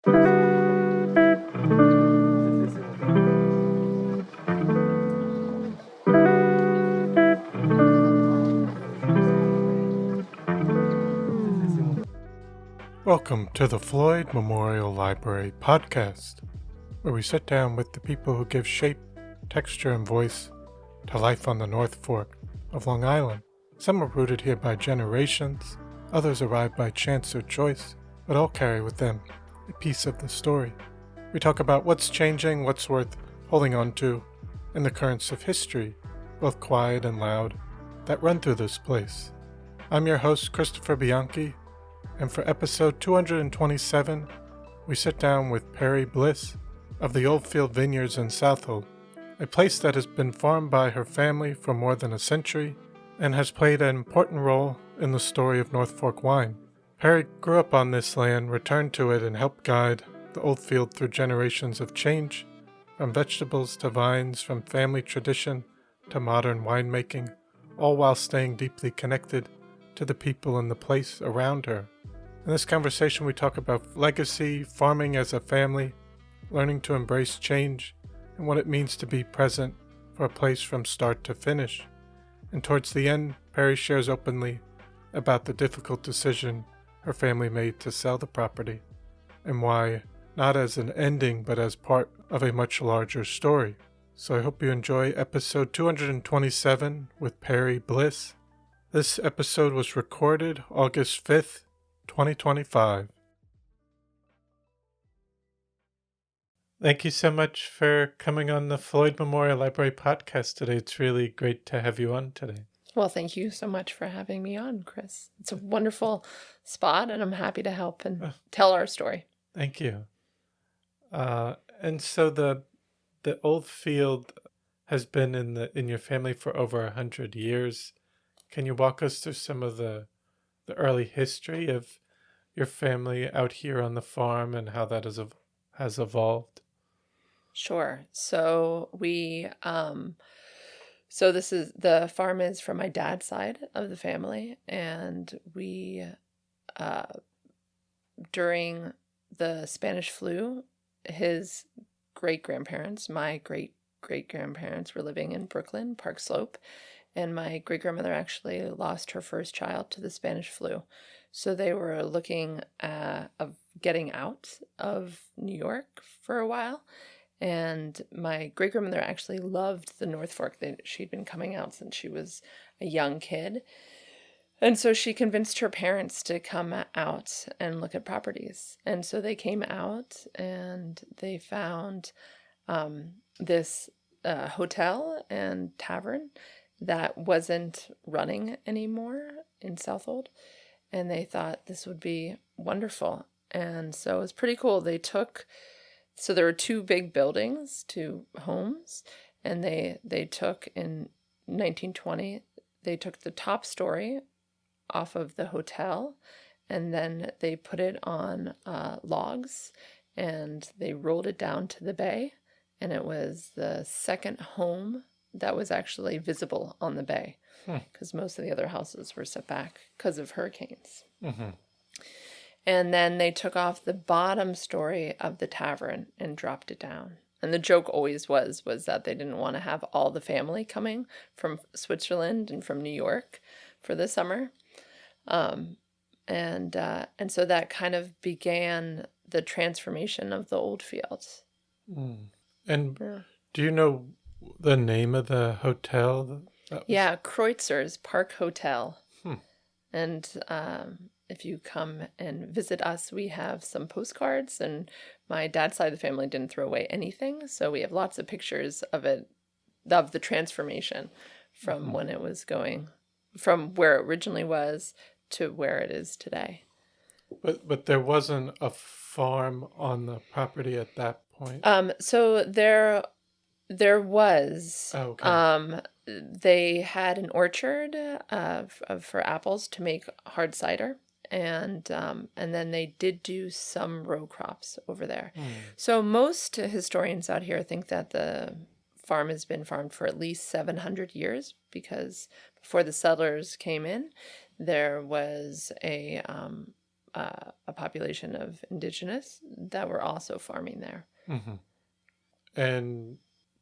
Welcome to the Floyd Memorial Library podcast, where we sit down with the people who give shape, texture, and voice to life on the North Fork of Long Island. Some are rooted here by generations, others arrived by chance or choice, but all carry with them a piece of the story. We talk about what's changing, what's worth holding on to, and the currents of history, both quiet and loud, that run through this place. I'm your host, Christopher Bianchi, and for episode 227, we sit down with Perry Bliss of the Oldfield Vineyards in Southold, a place that has been farmed by her family for more than a century and has played an important role in the story of North Fork wine. Perry grew up on this land, returned to it, and helped guide the Oldfield through generations of change, from vegetables to vines, from family tradition to modern winemaking, all while staying deeply connected to the people and the place around her. In this conversation, we talk about legacy, farming as a family, learning to embrace change, and what it means to be present for a place from start to finish. And towards the end, Perry shares openly about the difficult decision her family made to sell the property, and why, not as an ending, but as part of a much larger story. So I hope you enjoy episode 227 with Perry Bliss. This episode was recorded August 5th, 2025. Thank you so much for coming on the Floyd Memorial Library podcast today. It's really great to have you on today. Well, thank you so much for having me on, Chris. It's a wonderful spot, and I'm happy to help and tell our story. Thank you. And so the Oldfield has been in your family for over 100 years. Can you walk us through some of the early history of your family out here on the farm and how that has evolved? Sure. So the farm is from my dad's side of the family, and we, during the Spanish flu, his great-grandparents, my great-great-grandparents, were living in Brooklyn, Park Slope, and my great-grandmother actually lost her first child to the Spanish flu. So they were looking of getting out of New York for a while. And my great-grandmother actually loved the North Fork. She'd been coming out since she was a young kid. And so she convinced her parents to come out and look at properties. And so they came out and they found this hotel and tavern that wasn't running anymore in Southold. And they thought this would be wonderful. And so it was pretty cool. So there were two big buildings, two homes, and they took in 1920, they took the top story off of the hotel, and then they put it on logs, and they rolled it down to the bay, and it was the second home that was actually visible on the bay, because most of the other houses were set back because of hurricanes. Mm-hmm. And then they took off the bottom story of the tavern and dropped it down. And the joke always was that they didn't want to have all the family coming from Switzerland and from New York for the summer. And so that kind of began the transformation of the Oldfield. And do you know the name of the hotel? Yeah, Kreutzer's Park Hotel. And if you come and visit us, we have some postcards, and my dad's side of the family didn't throw away anything, so we have lots of pictures of it, of the transformation from when it was going, from where it originally was to where it is today. But there wasn't a farm on the property at that point? So there was. Oh, okay. They had an orchard for apples to make hard cider. And then they did do some row crops over there. So most historians out here think that the farm has been farmed for at least 700 years, because before the settlers came in, there was a a population of indigenous that were also farming there. Mm-hmm. And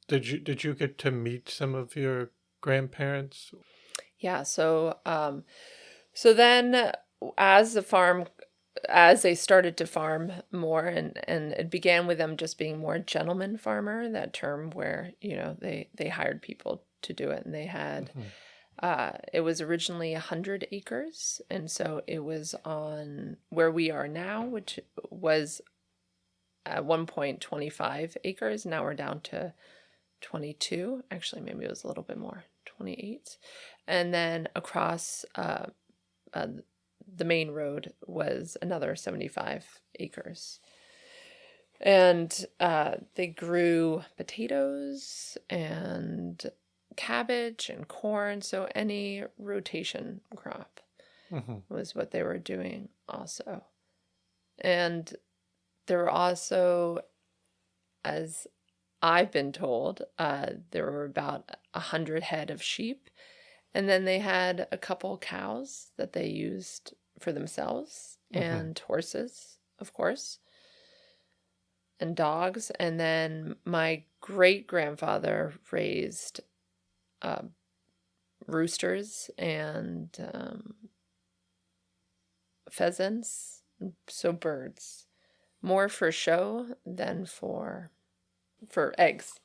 did you get to meet some of your grandparents? Yeah. So then as they started to farm more, and it began with them just being more gentleman farmer, that term where, they hired people to do it, and they had, it was originally 100 acres. And so it was on where we are now, which was at one point 25 acres. Now we're down to 22. Actually, maybe it was a little bit more, 28. And then across the main road was another 75 acres. And they grew potatoes and cabbage and corn. So any rotation crop was what they were doing also. And there were also, as I've been told, there were about 100 head of sheep. And then they had a couple cows that they used for themselves, and horses, of course, and dogs. And then my great-grandfather raised roosters and pheasants, so birds, more for show than for eggs.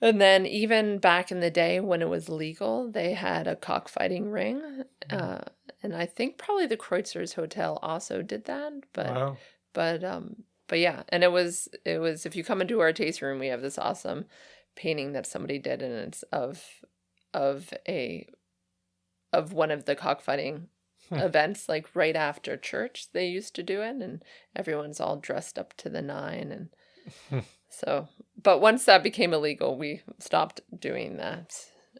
And then even back in the day when it was legal, they had a cockfighting ring. And I think probably the Kreutzer's Hotel also did that. Wow. But yeah. And it was, if you come into our tasting room, we have this awesome painting that somebody did, and it's of one of the cockfighting events, like right after church they used to do it, and everyone's all dressed up to the nine. And so, but once that became illegal, we stopped doing that.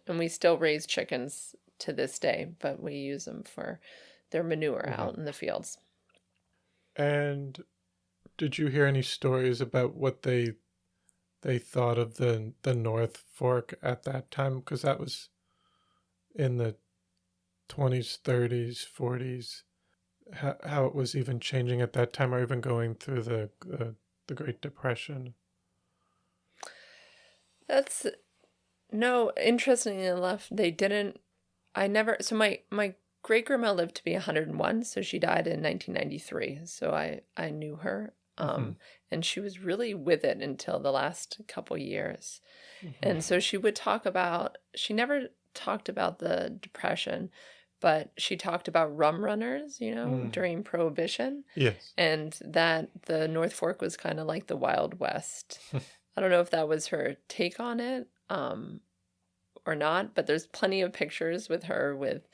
And we still raise chickens to this day, but we use them for their manure out in the fields. And did you hear any stories about what they thought of the North Fork at that time? Because that was in the 20s, 30s, 40s. How it was even changing at that time, or even going through the Great Depression. Interestingly enough, they didn't. So my great grandma lived to be 101, so she died in 1993. So I knew her, and she was really with it until the last couple years. And so she never talked about the Depression, but she talked about rum runners, during Prohibition. Yes. And that the North Fork was kind of like the Wild West. I don't know if that was her take on it or not, but there's plenty of pictures with her with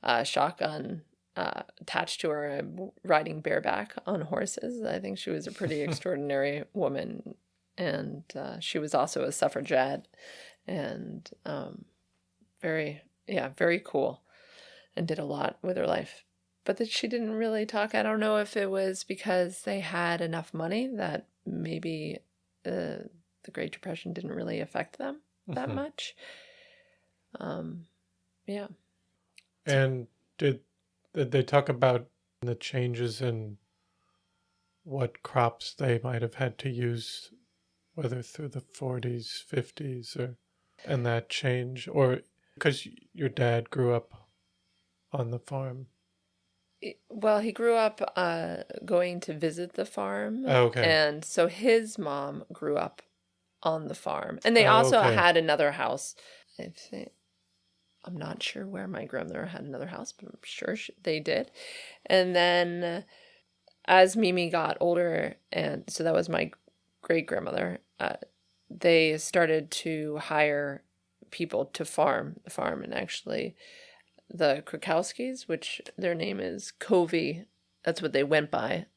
a shotgun attached to her, riding bareback on horses. I think she was a pretty extraordinary woman. And she was also a suffragette, and very cool, and did a lot with her life. But that she didn't really talk. I don't know if it was because they had enough money that maybe the Great Depression didn't really affect them that much. Yeah. And did they talk about the changes in what crops they might have had to use, whether through the 40s, 50s, and that change, or because your dad grew up on the farm? Well, he grew up going to visit the farm. Oh, okay. And so his mom grew up on the farm. And they also had another house. I'm not sure where my grandmother had another house, but I'm sure they did. And then as Mimi got older, and so that was my great-grandmother, they started to hire people to farm the farm. And actually the Krakowskis, which their name is Covey, that's what they went by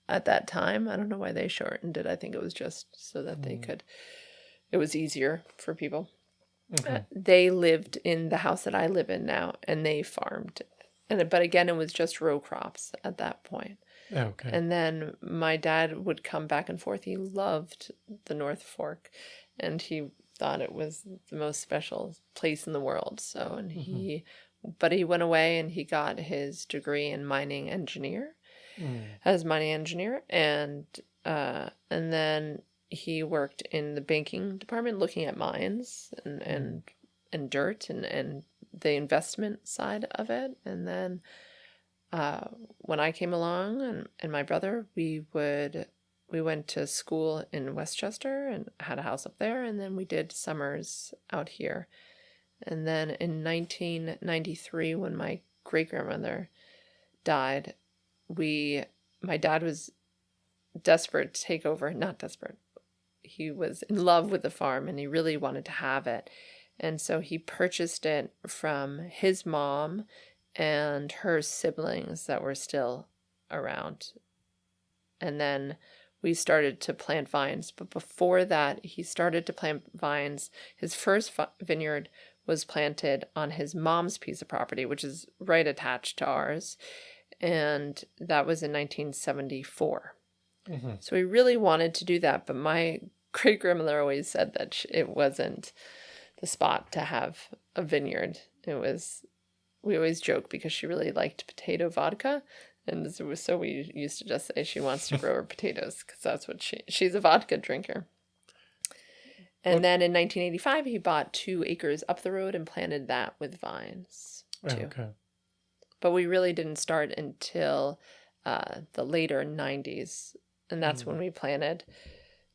at that time. I don't know why they shortened it. I think it was just so that they could, it was easier for people. They lived in the house that I live in now, and they farmed. But again, it was just row crops at that point. Okay. And then my dad would come back and forth. He loved the North Fork, and he thought it was the most special place in the world. So, and but he went away and he got his degree in mining engineer. Mm. as mining engineer, and then he worked in the banking department looking at mines and dirt and the investment side of it. And then when I came along and my brother, we went to school in Westchester and had a house up there, and then we did summers out here. And then in 1993, when my great-grandmother died, my dad was desperate to take over, not desperate. He was in love with the farm and he really wanted to have it. And so he purchased it from his mom and her siblings that were still around. And then we started to plant vines. But before that, he started to plant vines. His first vineyard was planted on his mom's piece of property, which is right attached to ours. And that was in 1974. Mm-hmm. So he really wanted to do that. But my great-grandmother always said that it wasn't the spot to have a vineyard. We always joke because she really liked potato vodka. And so we used to just say she wants to grow her potatoes because that's what she's a vodka drinker. And then in 1985, he bought 2 acres up the road and planted that with vines too. Okay. But we really didn't start until the later 90s. And that's when we planted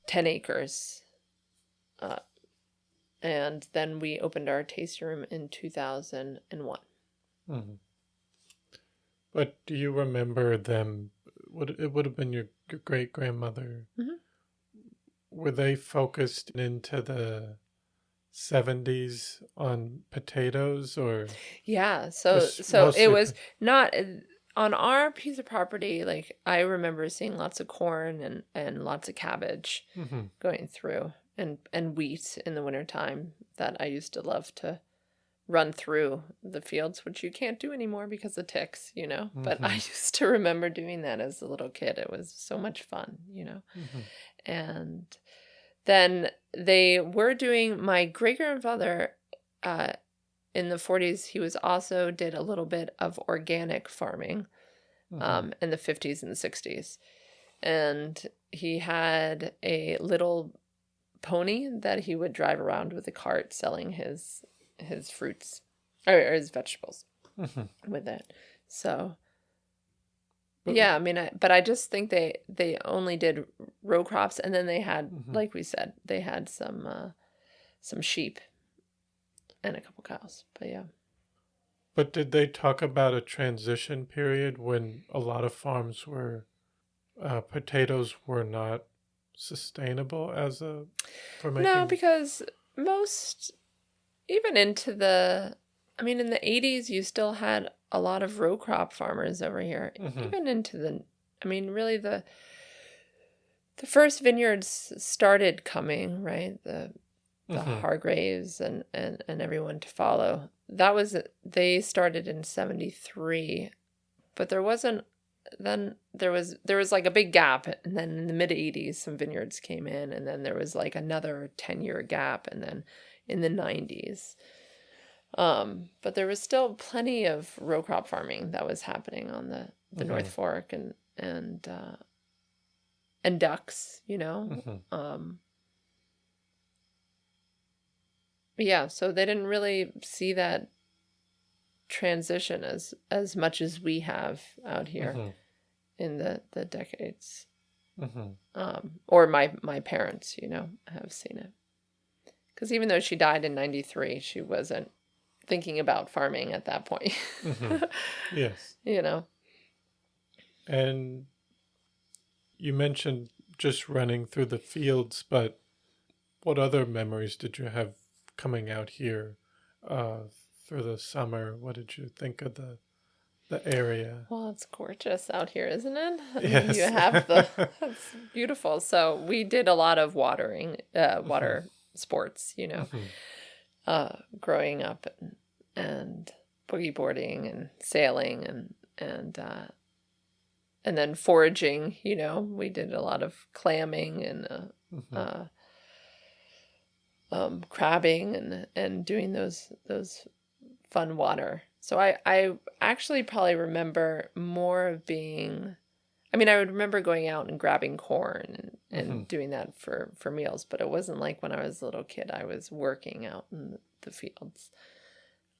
10 acres. And then we opened our tasting room in 2001. Mm-hmm. But do you remember them? It would have been your great-grandmother. Mm-hmm. Were they focused into the 70s on potatoes or? Yeah, so mostly it was not on our piece of property. Like I remember seeing lots of corn and lots of cabbage Mm-hmm. going through and wheat in the wintertime that I used to love to run through the fields, which you can't do anymore because of ticks, Mm-hmm. But I used to remember doing that as a little kid. It was so much fun, Mm-hmm. And then they were doing, my great-grandfather in the 40s, he was also did a little bit of organic farming in the 50s and the 60s. And he had a little pony that he would drive around with a cart selling his fruits or his vegetables with it. So yeah, I mean, but I just think they only did row crops, and then they had, like we said, they had some sheep and a couple cows. But yeah. But did they talk about a transition period when a lot of farms were potatoes were not sustainable as for making? No, because most, even into the, I mean, in the 80s, you still had a lot of row crop farmers over here. Even into the, I mean, really the first vineyards started coming, right? The Hargraves and everyone to follow. They started in 73, but there wasn't, then there was like a big gap, and then in the mid 80s some vineyards came in, and then there was like another 10-year gap, and then in the 90s. But there was still plenty of row crop farming that was happening on the North Fork and ducks, yeah, so they didn't really see that transition as much as we have out here in the decades. Or my parents, have seen it. Because even though she died in 93, she wasn't thinking about farming at that point. Yes. And you mentioned just running through the fields, but what other memories did you have coming out here through the summer? What did you think of the area? Well, it's gorgeous out here, isn't it? I Yes. mean, you have it's beautiful. So we did a lot of water sports, growing up and boogie boarding and sailing and then foraging, we did a lot of clamming and crabbing and doing those fun water. So I actually probably remember more of being I mean, I would remember going out and grabbing corn and Mm-hmm. doing that for meals, but it wasn't like when I was a little kid, I was working out in the fields.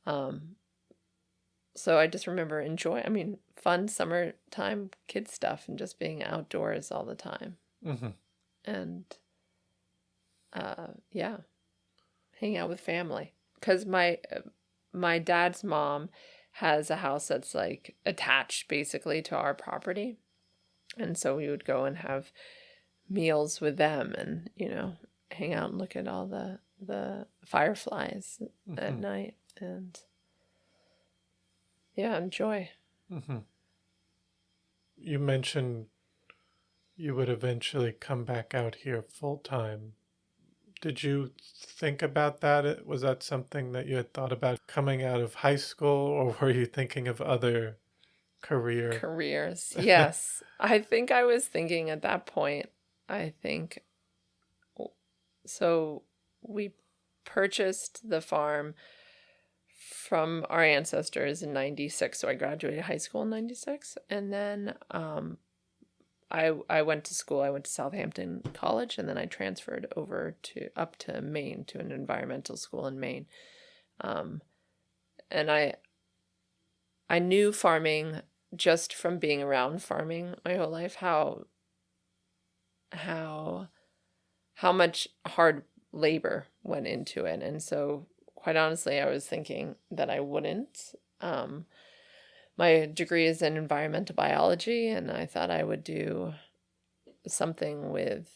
Um, so I just remember fun summertime kid stuff and just being outdoors all the time. Mm-hmm. And yeah, hanging out with family. Because my dad's mom has a house that's like attached basically to our property. And so we would go and have meals with them and, hang out and look at all the fireflies at Mm-hmm. night and yeah, enjoy. Mm-hmm. You mentioned you would eventually come back out here full time. Did you think about that? Was that something that you had thought about coming out of high school, or were you thinking of other career? Careers. Yes. I think I was thinking at that point, I think so we purchased the farm from our ancestors in 96. So I graduated high school in 96. And then I went to school. I went to Southampton College, and then I transferred up to Maine to an environmental school in Maine. And I knew farming just from being around farming my whole life, how much hard labor went into it. And so quite honestly, I was thinking that I wouldn't. My degree is in environmental biology, and I thought I would do something with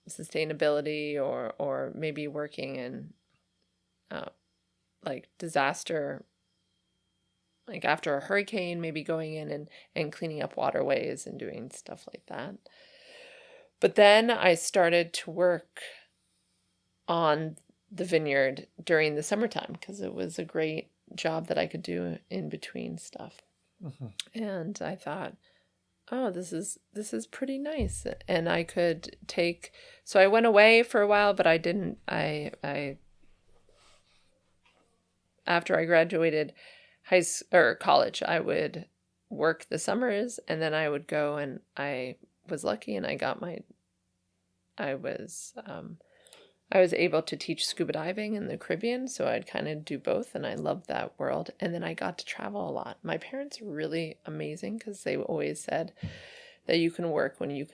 sustainability or maybe working in like disaster, like after a hurricane, maybe going in and cleaning up waterways and doing stuff like that. But then I started to work on the vineyard during the summertime because it was a great job that I could do in between stuff. Mm-hmm. And I thought, oh, this is pretty nice. And I could so I went away for a while, but I didn't, after I graduated college, I would work the summers and then I would go, and I was lucky and I was able to teach scuba diving in the Caribbean, so I'd kind of do both, and I loved that world. And then I got to travel a lot. My parents are really amazing because they always said that you can work when you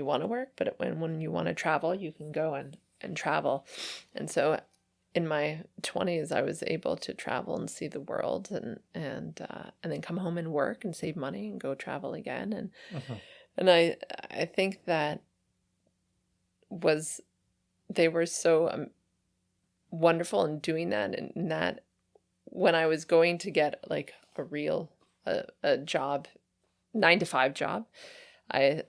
want to work, but when you want to travel, you can go and travel. And so in my 20s, I was able to travel and see the world and then come home and work and save money and go travel again. And I think that they were so wonderful in doing that, and that when I was going to get like a real a job, 9 to 5 job, I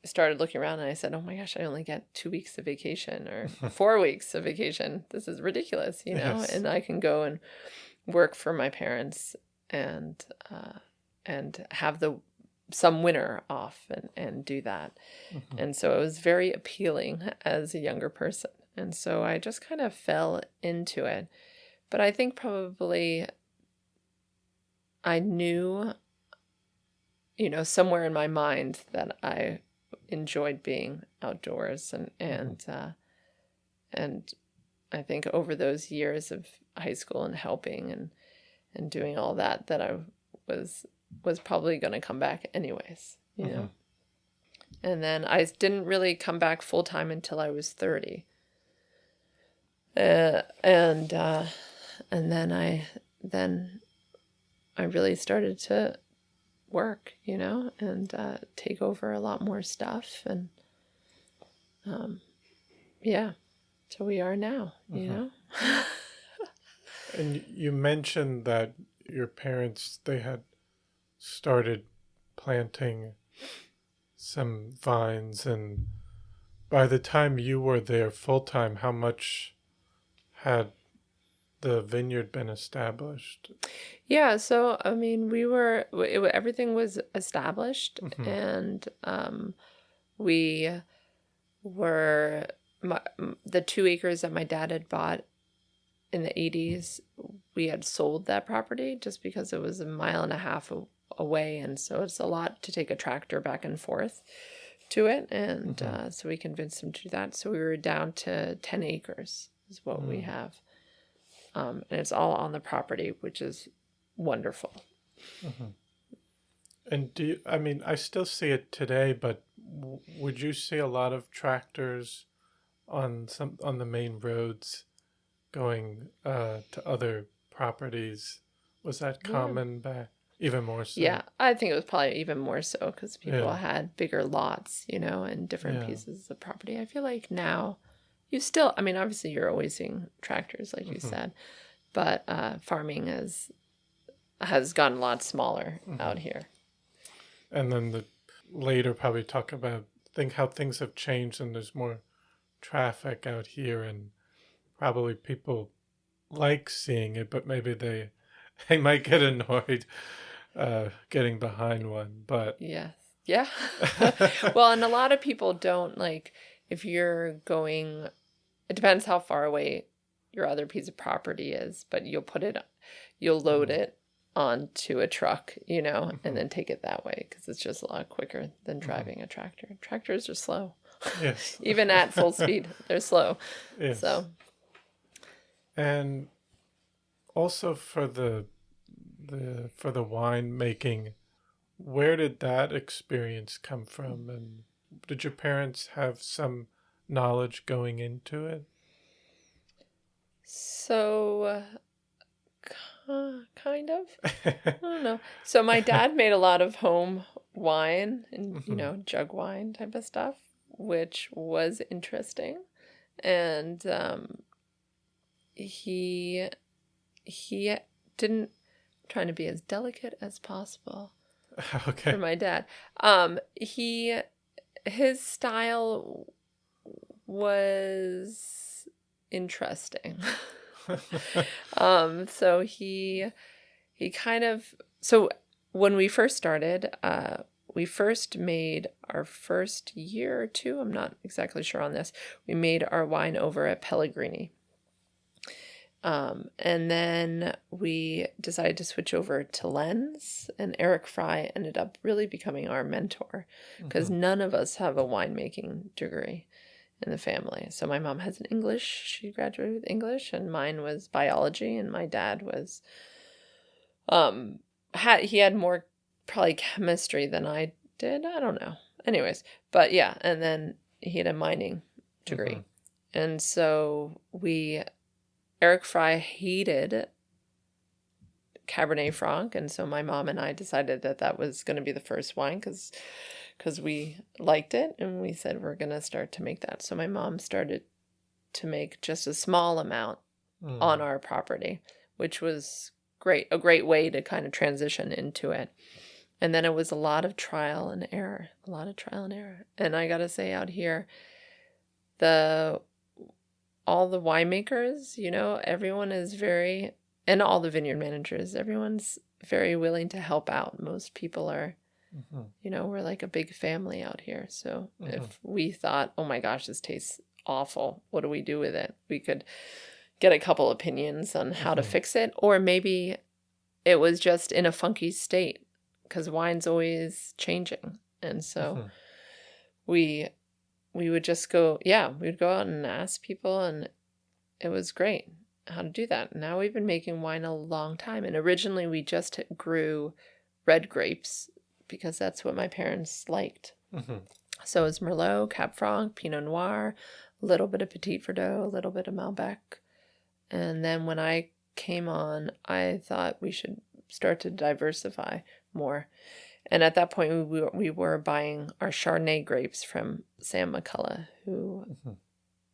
started looking around and I said, oh my gosh, I only get 2 weeks of vacation or 4 weeks of vacation. This is ridiculous, Yes. and I can go and work for my parents and have some winter off and do that. Mm-hmm. And so it was very appealing as a younger person. And so I just kind of fell into it. But I think probably I knew, somewhere in my mind that I enjoyed being outdoors and I think over those years of high school and helping and doing all that I was probably going to come back anyways, Mm-hmm. And then I didn't really come back full time until I was 30. And then I really started to work, and take over a lot more stuff. And yeah, so we are now, And you mentioned that your parents, they had started planting some vines, and by the time you were there full time, how much had the vineyard been established? Yeah, so I mean, everything was established, Mm-hmm. and we were the 2 acres that my dad had bought in the 80s. We had sold that property just because it was a mile and a half away, and so it's a lot to take a tractor back and forth to it, and so we convinced him to do that. So we were down to 10 acres is what we have, and it's all on the property, which is wonderful. And I still see it today, but would you see a lot of tractors on the main roads going to other properties? Was that common back even more so? Yeah, I think it was probably even more so because people had bigger lots, and different pieces of property. I feel like now you still, obviously you're always seeing tractors, like you said, but farming has gotten a lot smaller out here. And then later probably talk about how things have changed and there's more traffic out here, and probably people like seeing it, but maybe they might get annoyed getting behind one. But yeah. Well, and a lot of people don't like, if you're going, it depends how far away your other piece of property is, but you'll load it onto a truck, and then take it that way because it's just a lot quicker than driving a tractor. Tractors are slow. Yes. Even at full speed, they're slow. Yes. So. And also for the wine making, where did that experience come from? And did your parents have some knowledge going into it? So, kind of. I don't know. So my dad made a lot of home wine and, jug wine type of stuff, which was interesting. And he didn't, trying to be as delicate as possible Okay. for my dad. His style was interesting. So he kind of, so when we first started, we first made our first year or two, I'm not exactly sure on this, we made our wine over at Pellegrini. And then we decided to switch over to Lens, and Eric Fry ended up really becoming our mentor because none of us have a winemaking degree in the family. So my mom has an English, she graduated with English, and mine was biology, and my dad was, he had more probably chemistry than I did. I don't know. Anyways, but yeah, and then he had a mining degree. And so Eric Fry hated Cabernet Franc, and so my mom and I decided that was going to be the first wine because we liked it, and we said we're going to start to make that. So my mom started to make just a small amount on our property, which was a great way to kind of transition into it. And then it was a lot of trial and error. And I got to say, out here, all the winemakers, everyone is and all the vineyard managers, everyone's very willing to help out. Most people are, we're like a big family out here. So if we thought, oh my gosh, this tastes awful, what do we do with it? We could get a couple opinions on how to fix it. Or maybe it was just in a funky state because wine's always changing. And so we would just we'd go out and ask people, and it was great how to do that. Now we've been making wine a long time, and originally we just grew red grapes because that's what my parents liked. So it's Merlot, Cab Franc, Pinot Noir, a little bit of Petit Verdot, a little bit of Malbec. And then when I came on, I thought we should start to diversify more. And at that point, we were buying our Chardonnay grapes from Sam McCullough, who,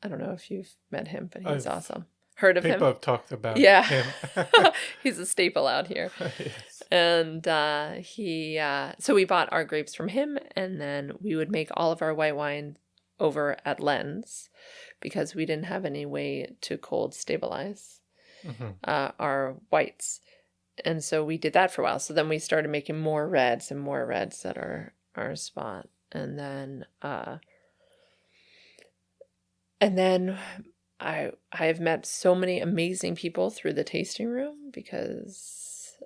I don't know if you've met him, but he's awesome. Heard of him? People have talked about him. He's a staple out here. Yes. And so we bought our grapes from him, and then we would make all of our white wine over at Lens because we didn't have any way to cold stabilize our whites. And so we did that for a while. So then we started making more reds at our spot. And then I have met so many amazing people through the tasting room because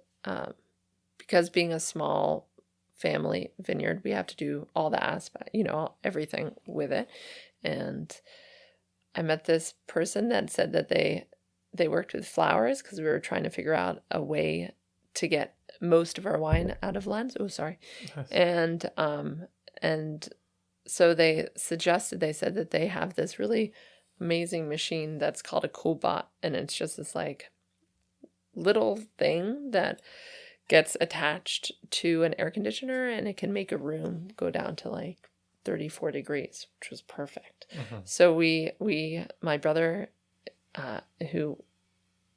because being a small family vineyard, we have to do all the aspect, everything with it. And I met this person that said that they worked with flowers because we were trying to figure out a way to get most of our wine out of lens. Oh, sorry. Nice. And so they said that they have this really amazing machine that's called a Coolbot, and it's just this like little thing that gets attached to an air conditioner, and it can make a room go down to like 34 degrees, which was perfect. So my brother, who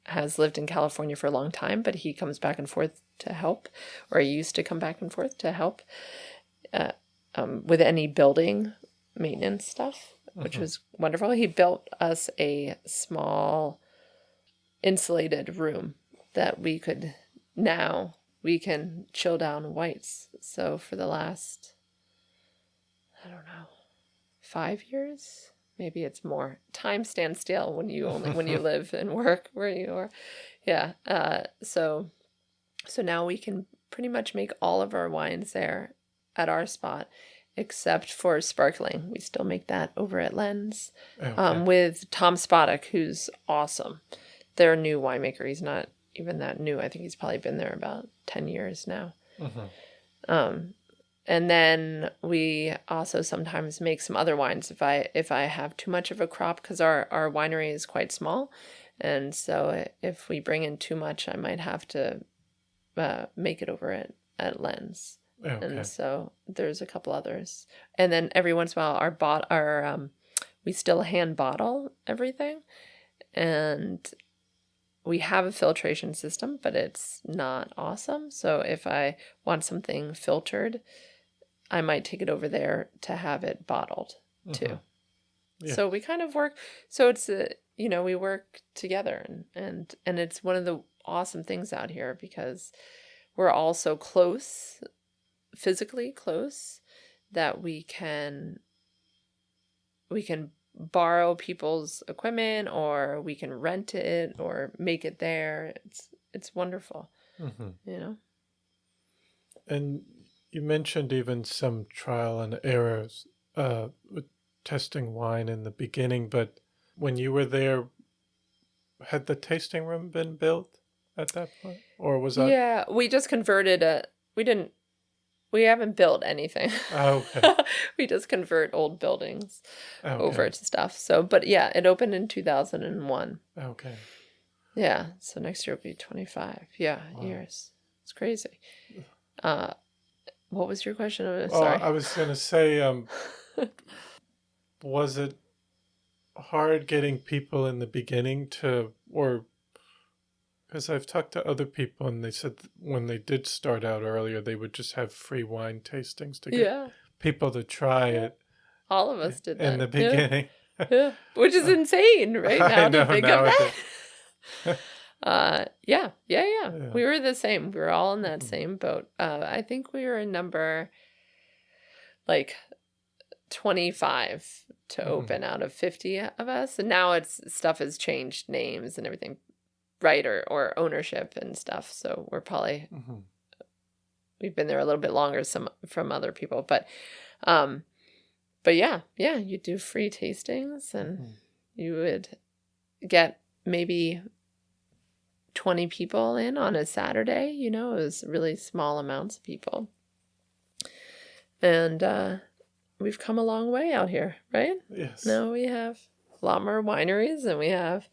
has lived in California for a long time, but he comes back and forth to help, or he used to come back and forth to help with any building maintenance stuff, which was wonderful. He built us a small insulated room that we can chill down whites. So for the last, I don't know, 5 years, maybe it's more. Time stands still when you live and work where you are. Yeah. So now we can pretty much make all of our wines there at our spot, except for sparkling. We still make that over at Lens, with Tom Spodek, who's awesome. They're a new winemaker. He's not even that new. I think he's probably been there about 10 years now. And then we also sometimes make some other wines if I have too much of a crop, because our winery is quite small. And so if we bring in too much, I might have to make it over at Lens. And so there's a couple others. And then every once in a while we still hand bottle everything. And we have a filtration system, but it's not awesome. So if I want something filtered, I might take it over there to have it bottled too. Yeah. So we kind of work. So it's we work together, and it's one of the awesome things out here because we're all so close, physically close, that we can borrow people's equipment, or we can rent it or make it there. It's wonderful. And you mentioned even some trial and errors with testing wine in the beginning, but when you were there, had the tasting room been built at that point, or was that? Yeah, we just converted we haven't built anything. Oh, okay. We just convert old buildings over to stuff. So, but yeah, it opened in 2001. Okay. Yeah, so next year will be 25. Yeah, years. It's crazy. What was your question? Sorry. I was going to say, was it hard getting people in the beginning because I've talked to other people and they said when they did start out earlier, they would just have free wine tastings to get people to try it. All of us did that. In the beginning. Yeah. Which is insane, right? Now to think of that. Yeah. We were the same. We were all in that same boat. I think we were in number like 25 to open out of 50 of us. And now stuff has changed names and everything, right? Or ownership and stuff. So we're probably, we've been there a little bit longer from other people, but yeah, you do free tastings and you would get maybe 20 people in on a Saturday, it was really small amounts of people. And we've come a long way out here, right? Yes. Now we have a lot more wineries, and we have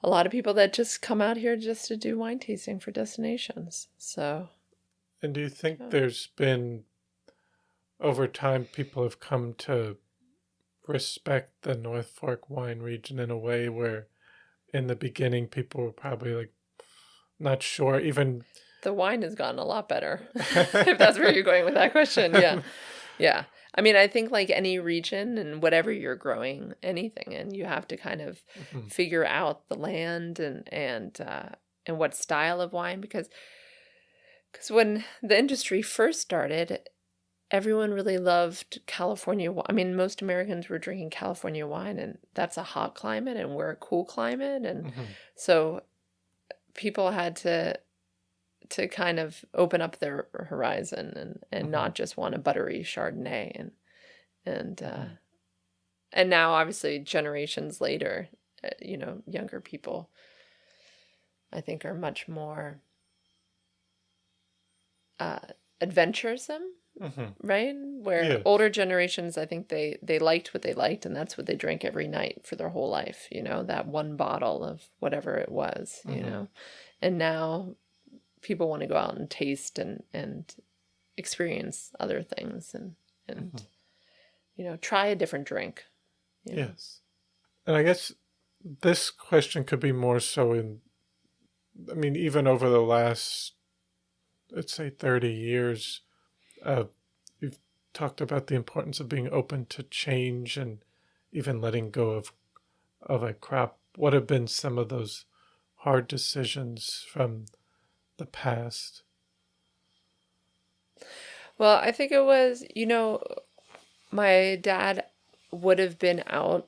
a lot of people that just come out here just to do wine tasting for destinations. So. And do you think there's been, over time, people have come to respect the North Fork wine region in a way where in the beginning people were probably like not sure even... The wine has gotten a lot better, if that's where you're going with that question. Yeah. I mean, I think like any region and whatever you're growing anything in, you have to kind of figure out the land and what style of wine, because when the industry first started, everyone really loved California. I mean, most Americans were drinking California wine, and that's a hot climate, and we're a cool climate, and so people had to to kind of open up their horizon and not just want a buttery Chardonnay and and now obviously generations later, younger people I think are much more adventuresome, right? Where older generations, I think they liked what they liked, and that's what they drank every night for their whole life, that one bottle of whatever it was, and now people want to go out and taste and experience other things and try a different drink. Yes. And I guess this question could be more so even over the last, let's say, 30 years, you've talked about the importance of being open to change and even letting go of a crop. What have been some of those hard decisions from the past? Well, I think it was, my dad would have been out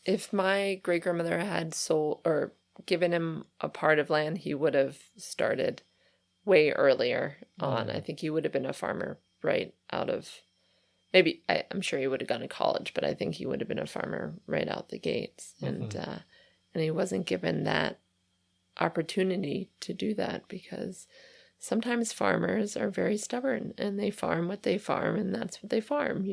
if my great-grandmother had sold or given him a part of land. He would have started way earlier on. I think he would have been a farmer right out of, maybe, I'm sure he would have gone to college, but I think he would have been a farmer right out the gates. And he wasn't given that opportunity to do that because sometimes farmers are very stubborn and they farm what they farm and that's what they farm,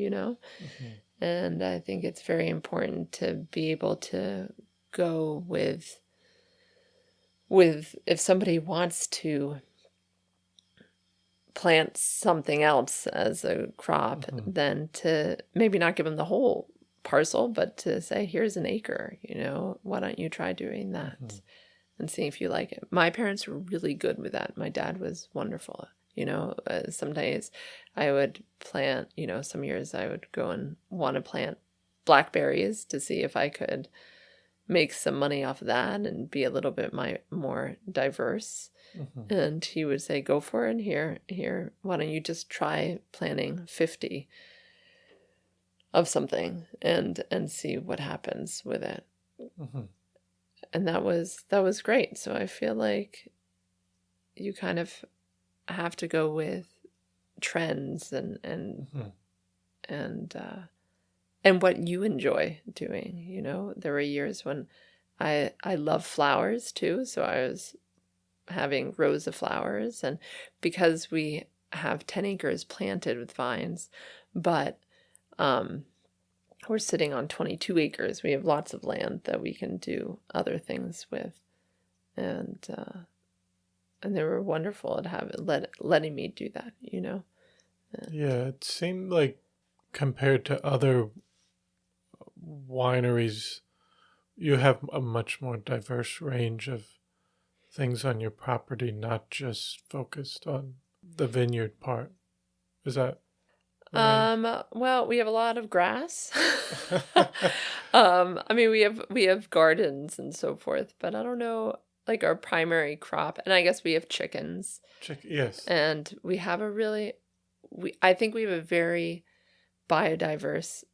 And I think it's very important to be able to go with if somebody wants to plant something else as a crop, then to maybe not give them the whole parcel, but to say, here's an acre, why don't you try doing that and see if you like it. My parents were really good with that. My dad was wonderful. Some days I would plant, some years I would go and want to plant blackberries to see if I could make some money off of that and be a little bit more diverse. And he would say, go for it. Here, why don't you just try planting 50 of something and see what happens with it. And that was great. So I feel like you kind of have to go with trends and what you enjoy doing. There were years when I love flowers too, so I was having rows of flowers, and because we have 10 acres planted with vines, but we're sitting on 22 acres. We have lots of land that we can do other things with, and they were wonderful at letting me do that, Yeah, it seemed like compared to other wineries, you have a much more diverse range of things on your property, not just focused on the vineyard part. Is that right? Well, we have a lot of grass. We have gardens and so forth, but I don't know, like our primary crop, and I guess we have chickens. Yes. And we have I think we have a very biodiverse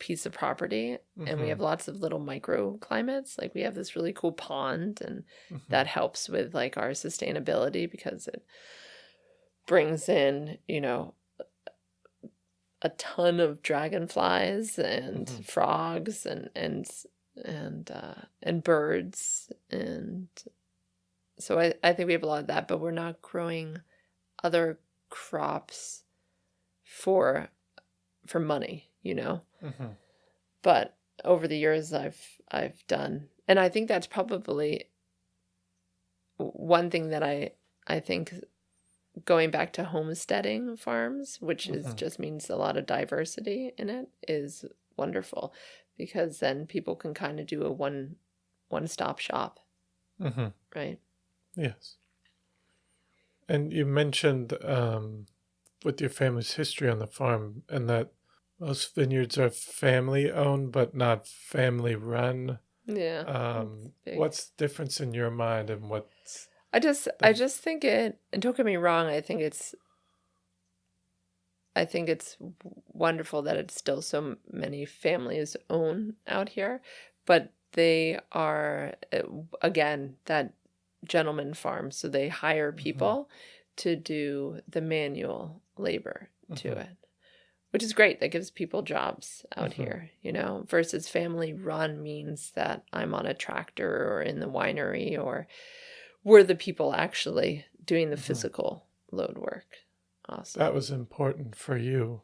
piece of property, and we have lots of little microclimates. Like we have this really cool pond, and that helps with like our sustainability because it brings in, a ton of dragonflies and frogs and birds, and so I think we have a lot of that, but we're not growing other crops for money, But over the years I've done, and I think that's probably one thing that I think going back to homesteading farms, which just means a lot of diversity in it, is wonderful, because then people can kind of do a one-stop shop, right? Yes. And you mentioned with your family's history on the farm, and that most vineyards are family owned but not family run. Yeah. What's the difference in your mind, and what's I just think it, and don't get me wrong, I think it's wonderful that it's still so many families own out here, but they are, again, that gentleman farms, so they hire people to do the manual labor to it, which is great. That gives people jobs out here, versus family run means that I'm on a tractor or in the winery, or we're the people actually doing the physical load work. Awesome. That was important for you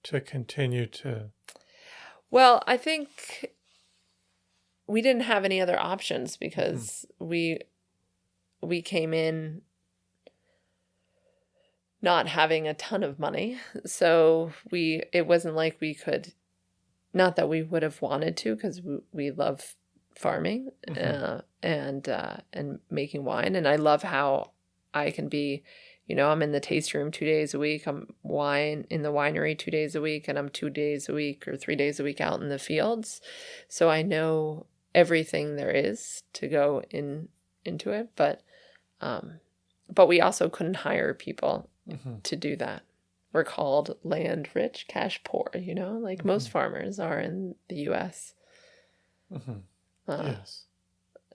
to continue to... Well, I think we didn't have any other options because we came in not having a ton of money. So it wasn't like we could, not that we would have wanted to, because we love farming and making wine. And I love how I can be, I'm in the taste room 2 days a week. I'm in the winery 2 days a week, and I'm 2 days a week or 3 days a week out in the fields. So I know everything there is to go into it. But we also couldn't hire people to do that. We're called land rich, cash poor, like most farmers are in the U.S. Yes.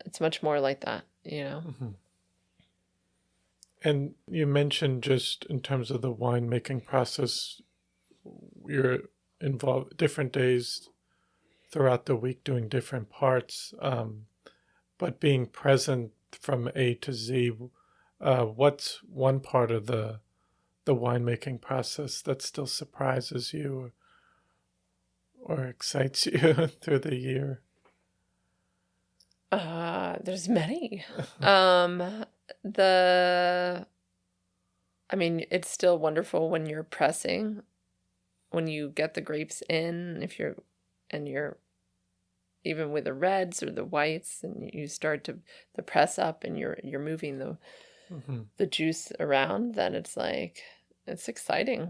It's much more like that, And you mentioned, just in terms of the winemaking process, you're involved different days throughout the week doing different parts, but being present from A to Z. What's one part of the winemaking process that still surprises you or excites you through the year? There's many. It's still wonderful when you're pressing, when you get the grapes in, and you're even with the reds or the whites, and you start to the press up, and you're moving the juice around. Then it's exciting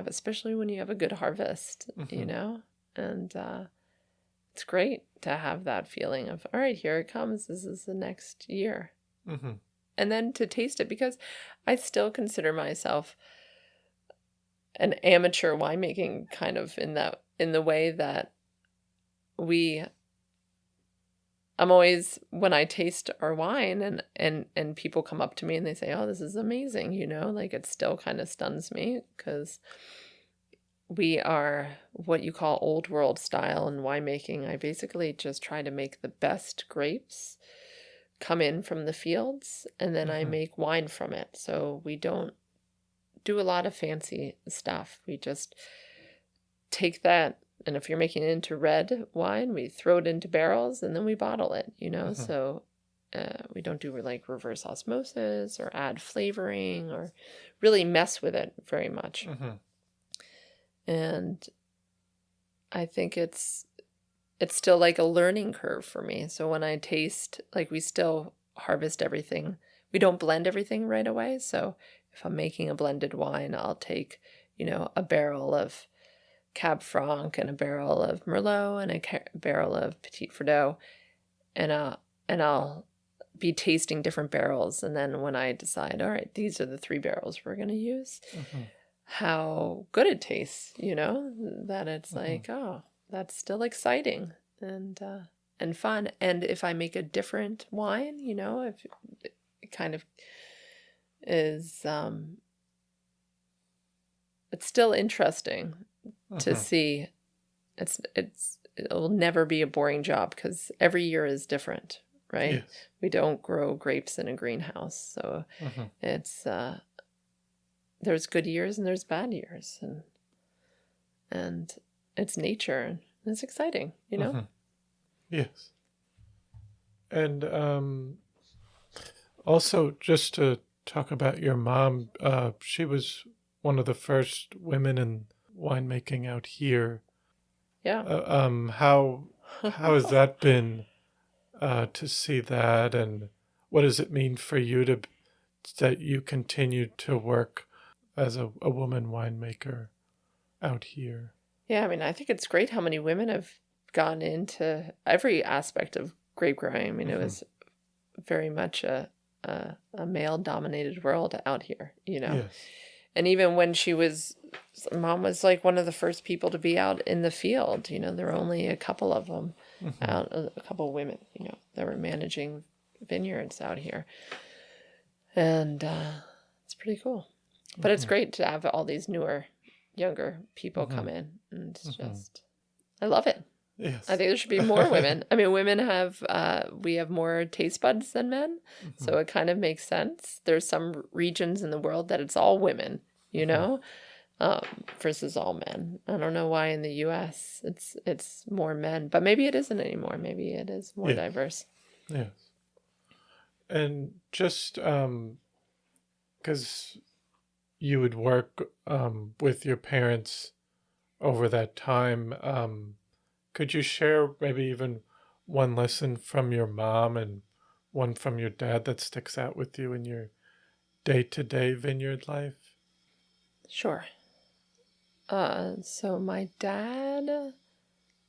especially when you have a good harvest, and it's great to have that feeling of, all right, here it comes. This is the next year. And then to taste it, because I still consider myself an amateur winemaking kind of in the way that I'm always, when I taste our wine and people come up to me and they say, oh, this is amazing, it still kind of stuns me, because we are what you call old world style in winemaking. I basically just try to make the best grapes come in from the fields, and then I make wine from it. So we don't do a lot of fancy stuff. We just take that, and if you're making it into red wine, we throw it into barrels and then we bottle it, So we don't do reverse osmosis or add flavoring or really mess with it very much. And I think it's still like a learning curve for me. So when I taste, we still harvest everything. We don't blend everything right away. So if I'm making a blended wine, I'll take, a barrel of Cab Franc and a barrel of Merlot and a barrel of Petit Verdot, and I'll be tasting different barrels. And then when I decide, all right, these are the 3 barrels we're going to use, how good it tastes, that it's oh, that's still exciting and fun. And if I make a different wine, if it kind of is, it's still interesting to see. It'll never be a boring job, because every year is different, right? Yes. We don't grow grapes in a greenhouse, so it's there's good years and there's bad years, and it's nature, and it's exciting, Yes. And also, just to talk about your mom, she was one of the first women in winemaking out here. Yeah. How has that been, to see that, and what does it mean for you that you continue to work as a woman winemaker out here? Yeah, I think it's great how many women have gone into every aspect of grape growing. It was very much a male-dominated world out here, Yes. And even when Mom was one of the first people to be out in the field. There were only a couple of them out, a couple of women, that were managing vineyards out here. And it's pretty cool. But it's great to have all these newer, younger people come in. And it's just, I love it. Yes. I think there should be more women. I mean, women have, we have more taste buds than men. So it kind of makes sense. There's some regions in the world that it's all women, you know, versus all men. I don't know why in the U.S. it's more men, but maybe it isn't anymore. Maybe it is more diverse. Yes. And just because you would work with your parents over that time, could you share maybe even one lesson from your mom and one from your dad that sticks out with you in your day-to-day vineyard life? Sure. So my dad,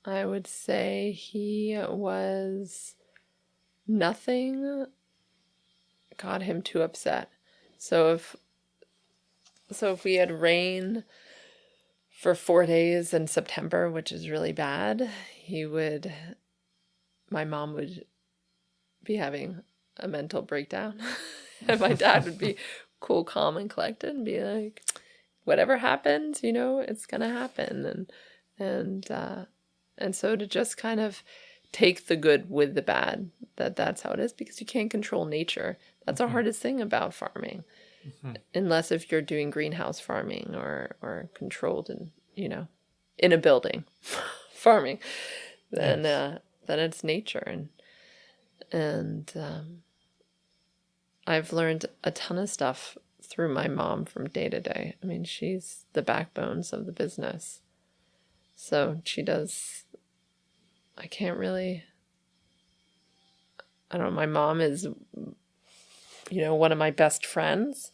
I would say he was nothing got him too upset. So if we had rain for 4 days in September, which is really bad, my mom would be having a mental breakdown. And my dad would be cool, calm, and collected and be like, whatever happens, you know, it's going to happen. And so to just kind of take the good with the bad, that's how it is, because you can't control nature. That's the hardest thing about farming. Unless if you're doing greenhouse farming or controlled in, you know, in a building farming, then it's nature. And I've learned a ton of stuff through my mom from day to day. I mean, she's the backbones of the business. So she does, I don't know, my mom is, you know, one of my best friends,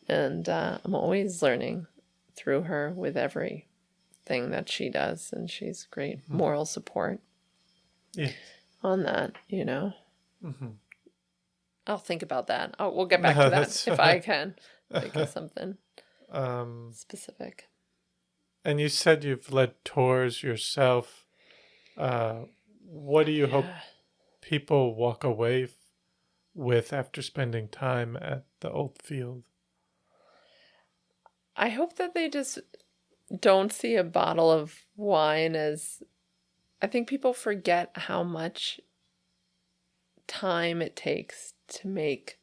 and I'm always learning through her with everything that she does, and she's great moral support on that, you know. I'll think about that. We'll get back to that if I can think of something specific. And you said you've led tours yourself. What do you hope people walk away with after spending time at the old field? I hope that they just don't see a bottle of wine as... I think people forget how much time it takes to make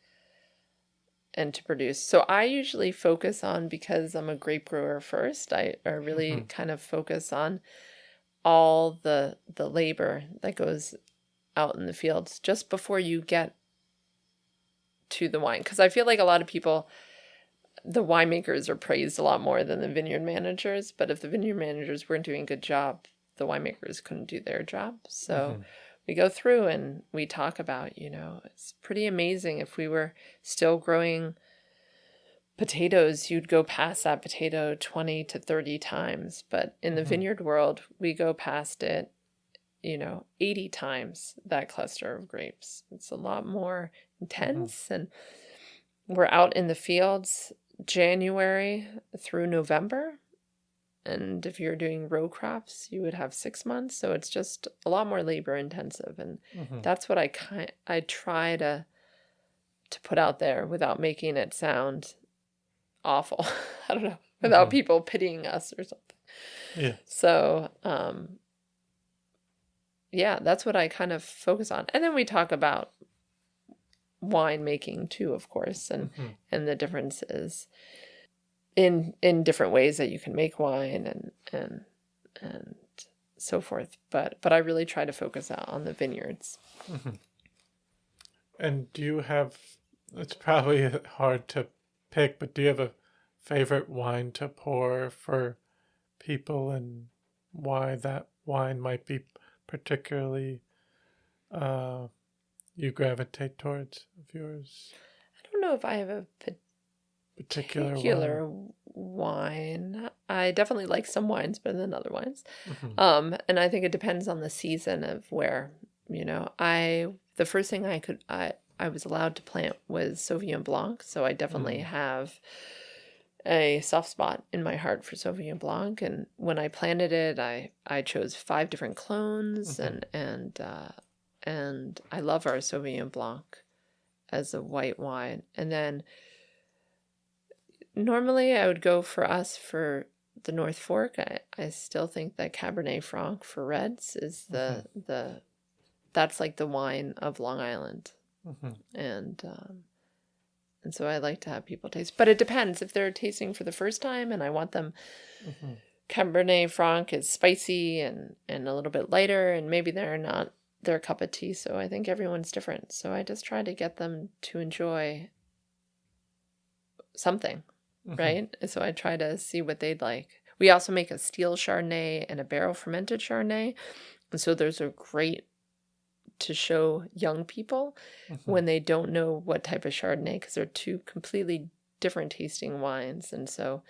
and to produce. So I usually focus on, because I'm a grape grower first, I really kind of focus on all the labor that goes out in the fields just before you get to the wine. Because I feel like a lot of people, the winemakers are praised a lot more than the vineyard managers, but if the vineyard managers weren't doing a good job, the winemakers couldn't do their job. So we go through and we talk about, you know, it's pretty amazing. If we were still growing potatoes, you'd go past that potato 20 to 30 times. But in the vineyard world, we go past it, you know, 80 times that cluster of grapes. It's a lot more intense. And we're out in the fields January through November. And if you're doing row crops, you would have 6 months. So it's just a lot more labor intensive. And that's what I try to put out there without making it sound awful. I don't know, without people pitying us or something. Yeah. So, that's what I kind of focus on. And then we talk about wine making too, of course, and the differences in different ways that you can make wine and so forth. But I really try to focus out on the vineyards. And do you have, it's probably hard to pick, but do you have a favorite wine to pour for people, and why that wine might be particularly you gravitate towards of yours? I don't know if I have a particular wine. I definitely like some wines better than other wines. And I think it depends on the season of where, you know, the first thing I was allowed to plant was Sauvignon Blanc. So I definitely have a soft spot in my heart for Sauvignon Blanc. And when I planted it, I chose 5 different clones and I love our Sauvignon Blanc. as a white wine. And then normally I would go for us for the North Fork. I still think that Cabernet Franc for reds is that's like the wine of Long Island. And so I like to have people taste. But it depends. If they're tasting for the first time and I want them, Cabernet Franc is spicy and a little bit lighter, and maybe they're not their cup of tea. So I think everyone's different. So I just try to get them to enjoy something, right? So I try to see what they'd like. We also make a steel Chardonnay and a barrel fermented Chardonnay. And so those are great to show young people when they don't know what type of Chardonnay, because they're two completely different tasting wines. And so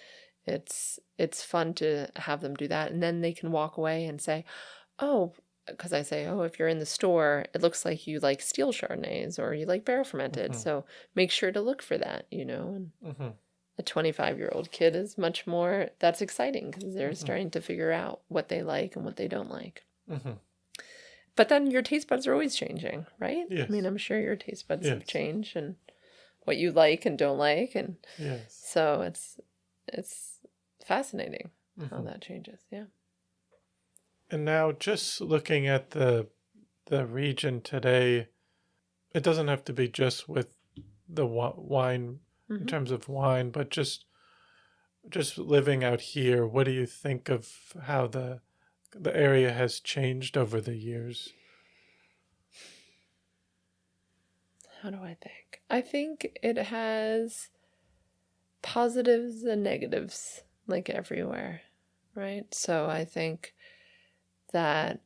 it's fun to have them do that. And then they can walk away and say, oh, because I say, oh, if you're in the store, it looks like you like steel Chardonnays or you like barrel fermented. So make sure to look for that, And a 25-year-old kid is much more, that's exciting because they're starting to figure out what they like and what they don't like. But then your taste buds are always changing, right? Yes. I mean, I'm sure your taste buds have changed and what you like and don't like. And so it's fascinating how that changes. Yeah. And now just looking at the region today, it doesn't have to be just with the wine in terms of wine, but just living out here, what do you think of how the area has changed over the years? How do I think? I think it has positives and negatives, like everywhere, right? So I think that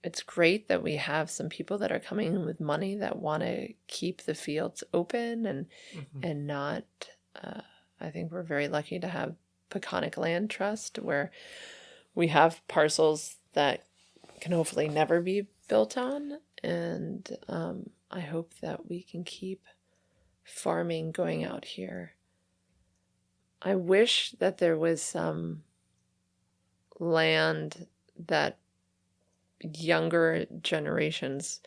it's great that we have some people that are coming in with money that want to keep the fields open and not, I think we're very lucky to have Peconic Land Trust, where we have parcels that can hopefully never be built on. And I hope that we can keep farming going out here. I wish that there was some land that younger generations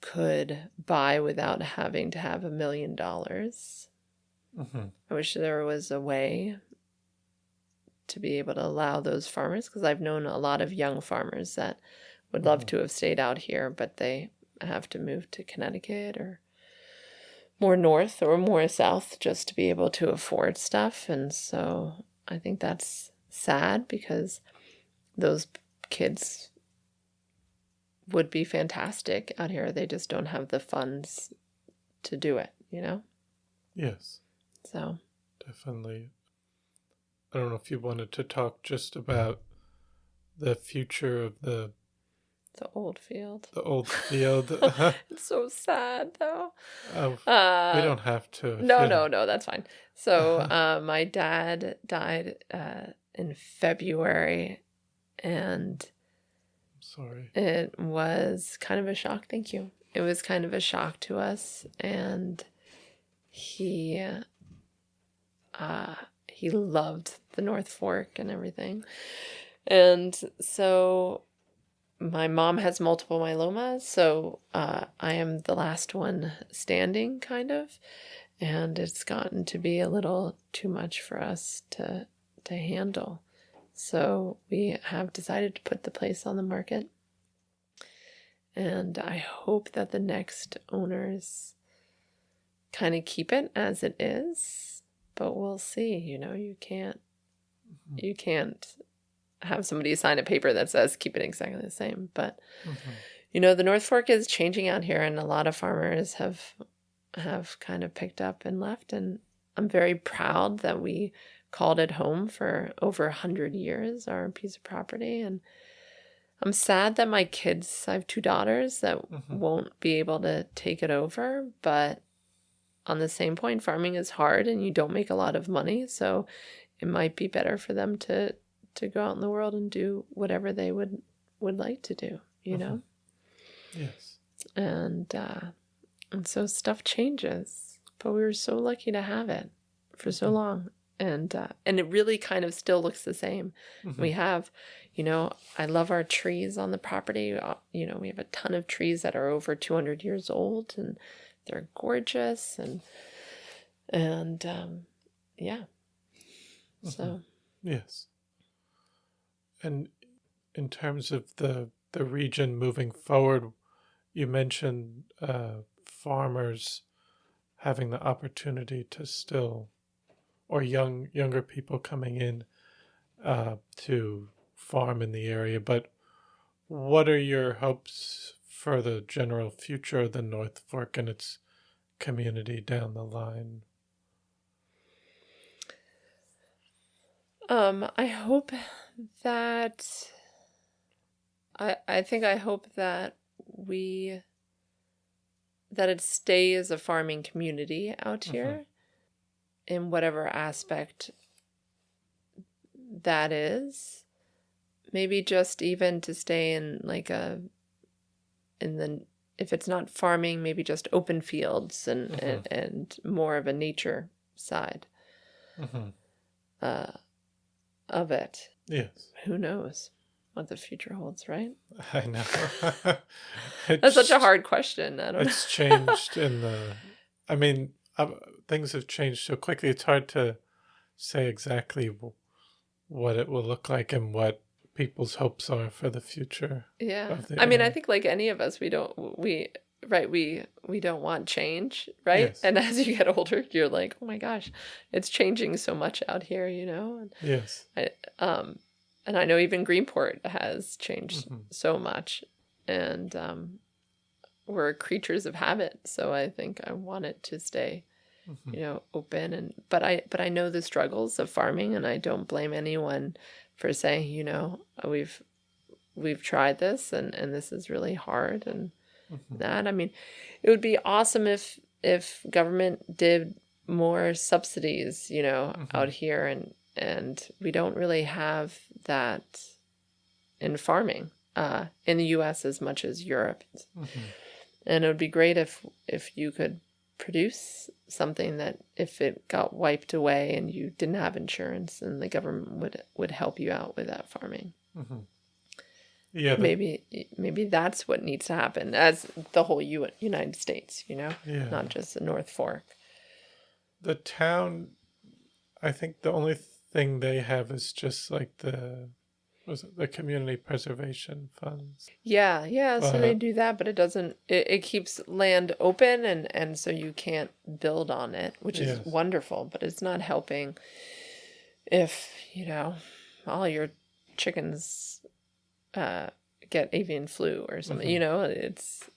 could buy without having to have $1 million. I wish there was a way to be able to allow those farmers, because I've known a lot of young farmers that would love to have stayed out here, but they have to move to Connecticut or more north or more south just to be able to afford stuff. And so I think that's sad, because those kids would be fantastic out here. They just don't have the funds to do it, Yes. So. Definitely. I don't know if you wanted to talk just about the future of the old field. The old field. It's so sad, though. We don't have to. No, that's fine. So my dad died in February, and sorry. It was kind of a shock. Thank you. It was kind of a shock to us, and he loved the North Fork and everything. And so my mom has multiple myeloma, so I am the last one standing, kind of, and it's gotten to be a little too much for us to handle. So we have decided to put the place on the market, and I hope that the next owners kind of keep it as it is, but we'll see. You can't have somebody sign a paper that says keep it exactly the same. But the North Fork is changing out here, and a lot of farmers have kind of picked up and left, and I'm very proud that we called it home for over 100 years, our piece of property. And I'm sad that my kids, I have 2 daughters that won't be able to take it over, but on the same point, farming is hard and you don't make a lot of money, so it might be better for them to go out in the world and do whatever they would like to do, Yes. And so stuff changes, but we were so lucky to have it for so long. And it really kind of still looks the same. We have, I love our trees on the property. We have a ton of trees that are over 200 years old, and they're gorgeous, and yeah. So yes. And in terms of the region moving forward, you mentioned farmers having the opportunity to still, or younger people coming in to farm in the area. But what are your hopes for the general future of the North Fork and its community down the line? I hope that I hope that it stays a farming community out here in whatever aspect that is. Maybe just even to stay in if it's not farming, maybe just open fields and more of a nature side of it. Yes. Who knows what the future holds, right? I know. That's such a hard question. I don't know. It's changed things have changed so quickly. It's hard to say exactly what it will look like and what people's hopes are for the future. Yeah. I think like any of us, we don't want change, right? Yes. And as you get older, you're like, oh my gosh, it's changing so much out here, And yes. And I know even Greenport has changed so much, and we're creatures of habit. So I think I want it to stay, open. But I know the struggles of farming, and I don't blame anyone for saying, we've tried this, and this is really hard, and that. I mean, it would be awesome if government did more subsidies, out here, and we don't really have that in farming in the U.S. as much as Europe. And it would be great if you could produce something that if it got wiped away and you didn't have insurance, and the government would help you out with that farming. Yeah, maybe that's what needs to happen as the whole United States, not just the North Fork. The town, I think the only thing they have is just like the community preservation funds. Yeah. So they do that, but it doesn't. It keeps land open, and so you can't build on it, which is wonderful. But it's not helping if all your chickens get avian flu or something. It's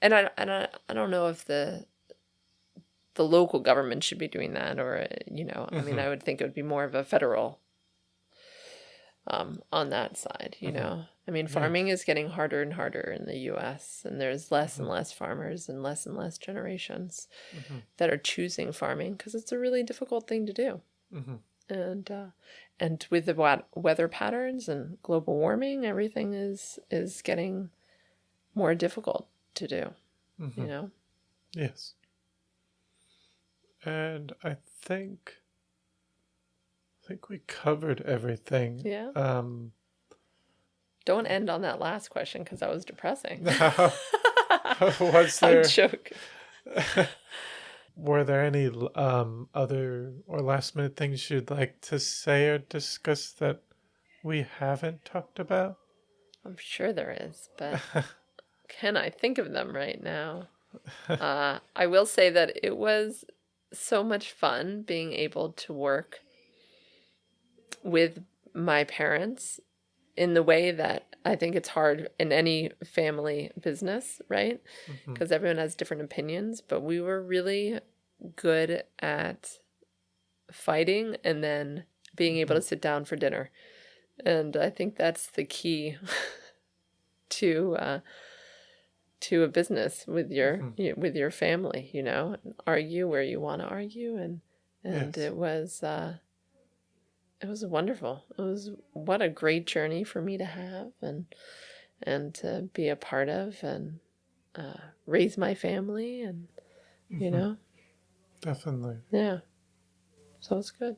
and I don't know if the local government should be doing that, or I mean, I would think it would be more of a federal on that side. I mean, farming is getting harder and harder in the U.S., and there's less and less farmers and less generations that are choosing farming because it's a really difficult thing to do. And with the weather patterns and global warming, everything is getting more difficult to do. Yes. And I think we covered everything. Yeah. Don't end on that last question because that was depressing. Was there? I'm joking. Were there any other or last minute things you'd like to say or discuss that we haven't talked about? I'm sure there is, but can I think of them right now? I will say that it was so much fun being able to work with my parents in the way that I think it's hard in any family business, right? Because everyone has different opinions, but we were really good at fighting and then being able to sit down for dinner. And I think that's the key to a business with your family, argue where you want to argue, and it was wonderful. What a great journey for me to have and to be a part of and raise my family and Definitely. Yeah. So it's good.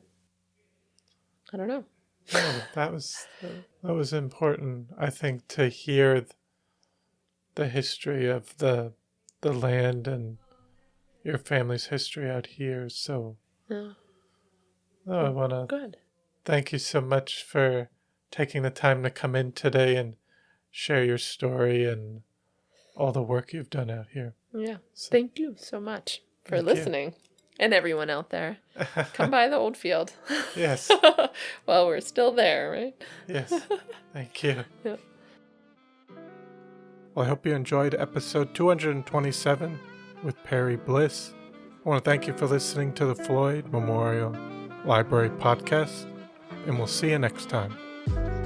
I don't know. No, that was important, I think, to hear the history of the land and your family's history out here. So Yeah. I want to Good. thank you so much for taking the time to come in today and share your story and all the work you've done out here. Yeah. So, Thank you so much for thank you. listening. And everyone out there. Come by the old field. Yes. Well, we're still there, right? Yes. Thank you. Yeah. Well, I hope you enjoyed episode 227 with Perry Bliss. I want to thank you for listening to the Floyd Memorial Library podcast, and we'll see you next time.